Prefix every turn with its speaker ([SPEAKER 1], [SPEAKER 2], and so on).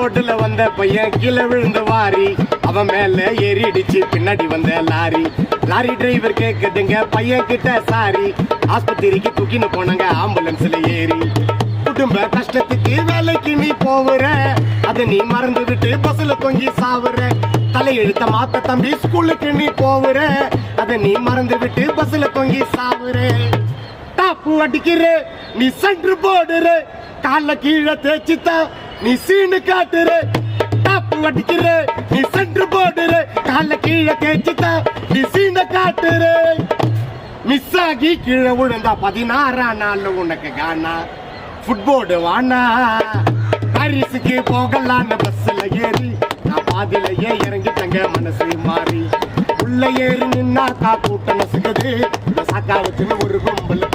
[SPEAKER 1] ரோட்டுல வந்த பையன் கீழே விழுந்து வாரி அவன் மேல ஏறிடுச்சு பின்னாடி வந்த லாரி. லாரி டிரைவர் கேக்குதுங்க பையன் கிட்ட சாரி. ஆஸ்பத்திரிக்கு தூக்கின்னு போனாங்க ஆம்புலன்ஸ்ல ஏறி. குடும்ப கஷ்டத்துக்கு வேலைக்கு நீ போவுற, அத நீ மறந்து விட்டு பஸ்ல தொங்கி சாவுற. தலையெழுத்த மாத்த தம்பி ஸ்கூலுக்கு நீ போவுற, அத நீ மறந்து விட்டு பஸ்ல தொங்கி சாவுற. டாப்பு அடிக்கிற நீ சென்ட்ரு போடுற, கால கீழே தேய்ச்சித்தா நீ சீனு காட்டுற. டாப்பு அடிக்கிற நீ சென்ட்ரு போடுற, கால கீழே தேய்ச்சித்தா நீ சீன காட்டுற. மிஸ் ஆகி கீழே விழுந்தா 16ஆம் நாள் உனக்கு காணா. ஃபுட்போர்டு வானா பாரிஸுக்கு போகலான்னு பஸ்ல ஏறி நான் பாதிலேயே இறங்கிட்டங்க மனசு மாறி. உள்ள ஏறி நின்னா கூட்ட நசுக்குது. சாக்கா வச்சுன்னு ஒரு கும்பல்